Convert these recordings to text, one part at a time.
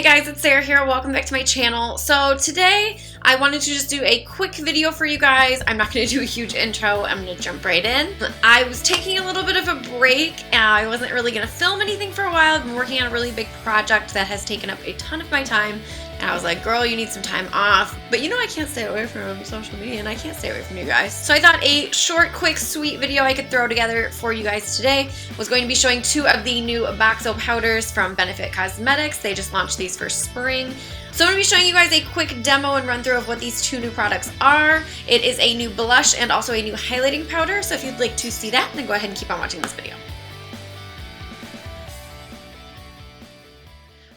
guys, it's Sarah here. Welcome back to my channel. So today I wanted to just do a quick video for you guys. I'm not going to do a huge intro. I'm going to jump right in. I was taking a little bit of a break. I wasn't really going to film anything for a while. I've been working on a really big project that has taken up a ton of my time. And I was like, girl, you need some time off. But you know I can't stay away from social media and I can't stay away from you guys. So I thought a short, quick, sweet video I could throw together for you guys today was going to be showing two of the new Boxo powders from Benefit Cosmetics. They just launched these for spring. So I'm going to be showing you guys a quick demo and run through of what these two new products are. It is a new blush and also a new highlighting powder. So if you'd like to see that, then go ahead and keep on watching this video.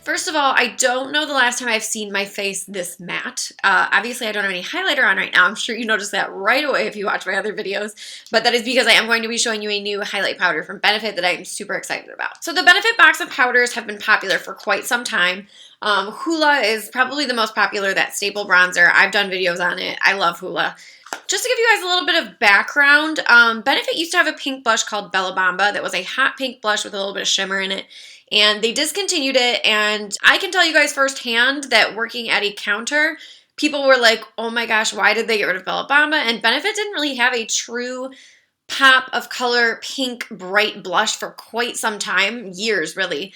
First of all, I don't know the last time I've seen my face this matte. Obviously, I don't have any highlighter on right now. I'm sure you noticed that right away if you watch my other videos. But that is because I am going to be showing you a new highlight powder from Benefit that I am super excited about. So the Benefit box of powders have been popular for quite some time. Hoola is probably the most popular, that staple bronzer. I've done videos on it. I love Hoola. Just to give you guys a little bit of background, Benefit used to have a pink blush called Bella Bamba that was a hot pink blush with a little bit of shimmer in it. And they discontinued it, and I can tell you guys firsthand that working at a counter, people were like, oh my gosh, why did they get rid of Bella Bamba? And Benefit didn't really have a true pop of color pink bright blush for quite some time, years really.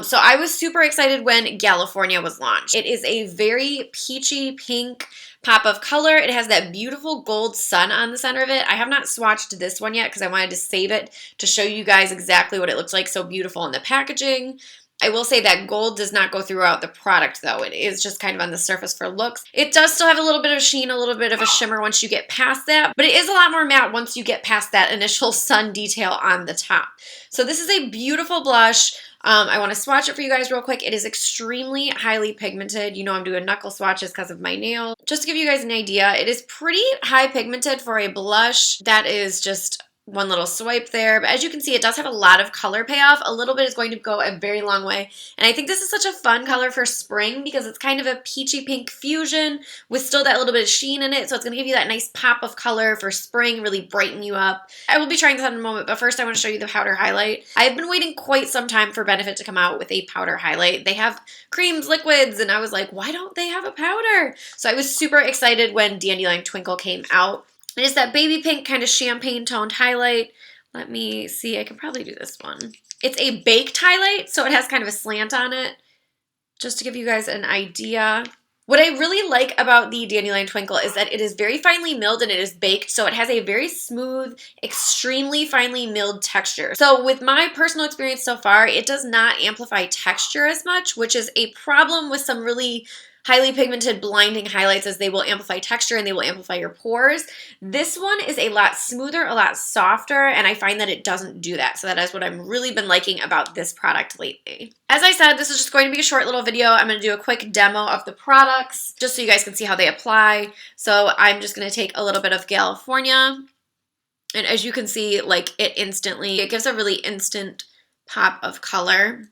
So I was super excited when Galifornia was launched. It is a very peachy pink pop of color. It has that beautiful gold sun on the center of it. I have not swatched this one yet because I wanted to save it to show you guys exactly what it looks like so beautiful in the packaging. I will say that gold does not go throughout the product though. It is just kind of on the surface for looks. It does still have a little bit of sheen, a little bit of a shimmer once you get past that, but it is a lot more matte once you get past that initial sun detail on the top. So this is a beautiful blush. I want to swatch it for you guys real quick. It is extremely highly pigmented. You know I'm doing knuckle swatches because of my nail. Just to give you guys an idea, it is pretty high pigmented for a blush. That is just one little swipe there, but as you can see, it does have a lot of color payoff. A little bit is going to go a very long way, and I think this is such a fun color for spring because it's kind of a peachy pink fusion with still that little bit of sheen in it, so it's going to give you that nice pop of color for spring, really brighten you up. I will be trying this out in a moment, but first I want to show you the powder highlight. I've been waiting quite some time for Benefit to come out with a powder highlight. They have creams, liquids, and I was like, why don't they have a powder? So I was super excited when Dandelion Twinkle came out. It is that baby pink kind of champagne toned highlight. Let me see, I can probably do this one. It's a baked highlight, so it has kind of a slant on it, just to give you guys an idea. What I really like about the Dandelion Twinkle is that it is very finely milled and it is baked, so it has a very smooth, extremely finely milled texture. So with my personal experience so far, it does not amplify texture as much, which is a problem with some really highly pigmented blinding highlights, as they will amplify texture and they will amplify your pores. This one is a lot smoother, a lot softer, and I find that it doesn't do that. So that is what I've really been liking about this product lately. As I said, this is just going to be a short little video. I'm going to do a quick demo of the products just so you guys can see how they apply. So I'm just going to take a little bit of Galifornia, and as you can see, like it gives a really instant pop of color.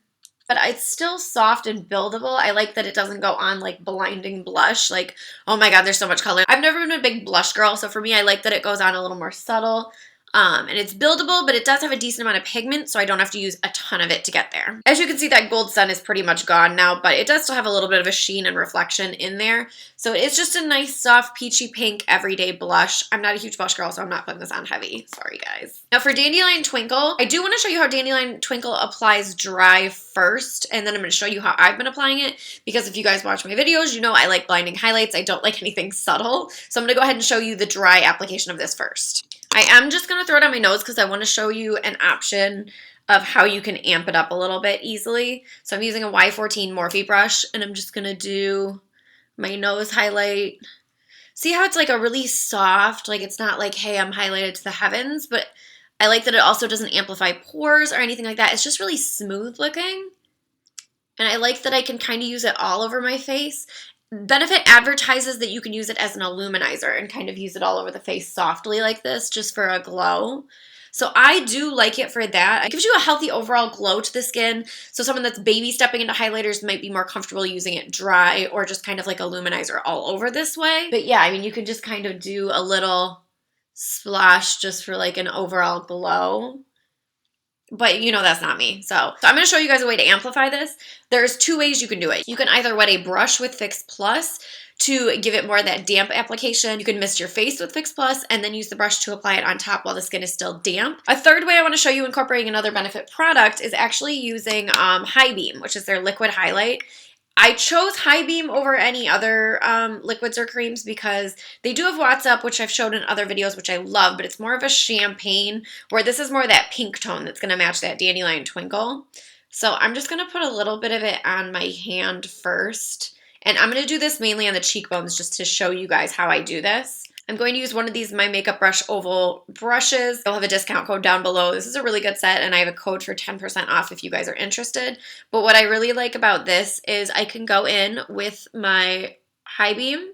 But it's still soft and buildable. I like that it doesn't go on like blinding blush. Like, oh my god, there's so much color. I've never been a big blush girl, so for me, I like that it goes on a little more subtle. And it's buildable, but it does have a decent amount of pigment, so I don't have to use a ton of it to get there. As you can see, that gold sun is pretty much gone now, but it does still have a little bit of a sheen and reflection in there. So it's just a nice, soft, peachy pink, everyday blush. I'm not a huge blush girl, so I'm not putting this on heavy. Sorry, guys. Now for Dandelion Twinkle, I do want to show you how Dandelion Twinkle applies dry first, and then I'm going to show you how I've been applying it, because if you guys watch my videos, you know I like blinding highlights. I don't like anything subtle. So I'm going to go ahead and show you the dry application of this first. I am just going to throw it on my nose because I want to show you an option of how you can amp it up a little bit easily. So I'm using a Y14 Morphe brush, and I'm just going to do my nose highlight. See how it's like a really soft, like it's not like, hey, I'm highlighted to the heavens, but I like that it also doesn't amplify pores or anything like that. It's just really smooth looking. And I like that I can kind of use it all over my face. Benefit advertises that you can use it as an illuminizer and kind of use it all over the face softly like this, just for a glow. So I do like it for that. It gives you a healthy overall glow to the skin. So someone that's baby stepping into highlighters might be more comfortable using it dry or just kind of like a luminizer all over this way. But yeah, I mean, you can just kind of do a little splash just for like an overall glow. But you know that's not me. So I'm going to show you guys a way to amplify this. There's two ways you can do it. You can either wet a brush with Fix Plus to give it more of that damp application. You can mist your face with Fix Plus and then use the brush to apply it on top while the skin is still damp. A third way I want to show you incorporating another Benefit product is actually using High Beam, which is their liquid highlight. I chose High Beam over any other liquids or creams because they do have What's Up, which I've showed in other videos, which I love, but it's more of a champagne, where this is more of that pink tone that's going to match that Dandelion Twinkle. So I'm just going to put a little bit of it on my hand first, and I'm going to do this mainly on the cheekbones just to show you guys how I do this. I'm going to use one of these My Makeup Brush oval brushes. I'll have a discount code down below. This is a really good set, and I have a code for 10% off if you guys are interested. But what I really like about this is I can go in with my High Beam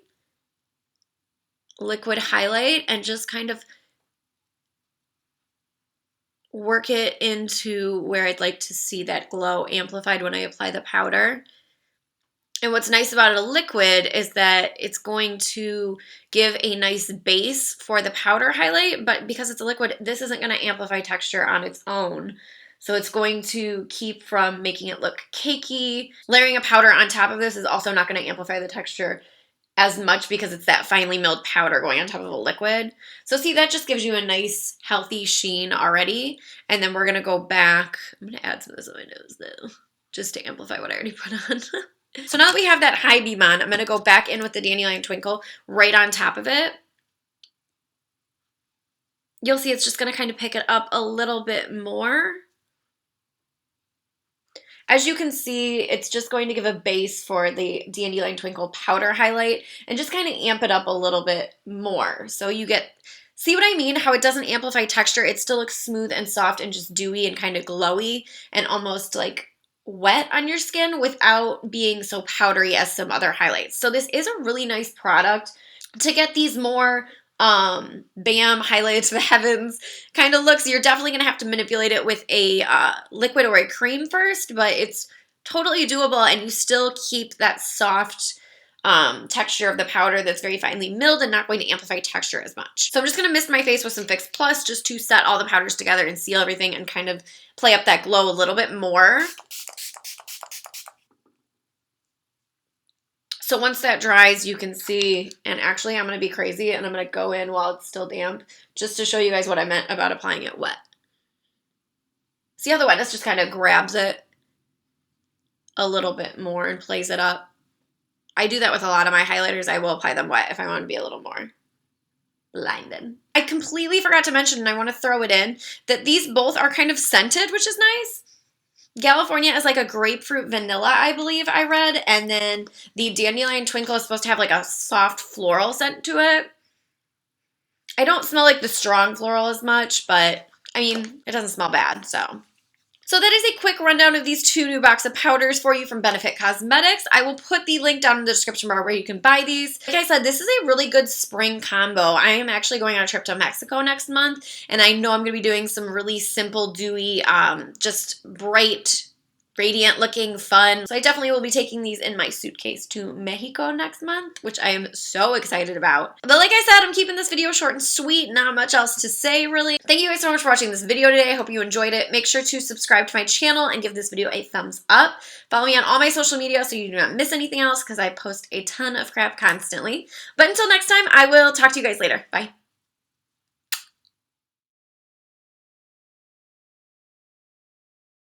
liquid highlight and just kind of work it into where I'd like to see that glow amplified when I apply the powder. And what's nice about a liquid is that it's going to give a nice base for the powder highlight, but because it's a liquid, this isn't going to amplify texture on its own. So it's going to keep from making it look cakey. Layering a powder on top of this is also not going to amplify the texture as much because it's that finely milled powder going on top of a liquid. So see, that just gives you a nice healthy sheen already. And then we're going to go back. I'm going to add some of this on my nose though, just to amplify what I already put on. So now that we have that High Beam on, I'm going to go back in with the Dandelion Twinkle right on top of it. You'll see it's just going to kind of pick it up a little bit more. As you can see, it's just going to give a base for the Dandelion Twinkle powder highlight and just kind of amp it up a little bit more. So you get, see what I mean? How it doesn't amplify texture. It still looks smooth and soft and just dewy and kind of glowy and almost like wet on your skin without being so powdery as some other highlights. So this is a really nice product to get these more bam highlights to the heavens kind of looks. You're definitely gonna have to manipulate it with a liquid or a cream first, but it's totally doable and you still keep that soft texture of the powder that's very finely milled and not going to amplify texture as much. So I'm just going to mist my face with some Fix Plus just to set all the powders together and seal everything and kind of play up that glow a little bit more. So once that dries, you can see, and actually I'm going to be crazy and I'm going to go in while it's still damp just to show you guys what I meant about applying it wet. See how the wetness just kind of grabs it a little bit more and plays it up? I do that with a lot of my highlighters. I will apply them wet if I want to be a little more blinded. I completely forgot to mention, and I want to throw it in, that these both are kind of scented, which is nice. California is like a grapefruit vanilla, I believe I read, and then the Dandelion Twinkle is supposed to have like a soft floral scent to it. I don't smell like the strong floral as much, but I mean, it doesn't smell bad, so. So that is a quick rundown of these two new box of powders for you from Benefit Cosmetics. I will put the link down in the description bar where you can buy these. Like I said, this is a really good spring combo. I am actually going on a trip to Mexico next month, and I know I'm going to be doing some really simple, dewy, just bright, radiant looking fun. So I definitely will be taking these in my suitcase to Mexico next month, which I am so excited about. But like I said, I'm keeping this video short and sweet, not much else to say really. Thank you guys so much for watching this video today. I hope you enjoyed it. Make sure to subscribe to my channel and give this video a thumbs up. Follow me on all my social media so you do not miss anything else because I post a ton of crap constantly. But until next time, I will talk to you guys later. Bye.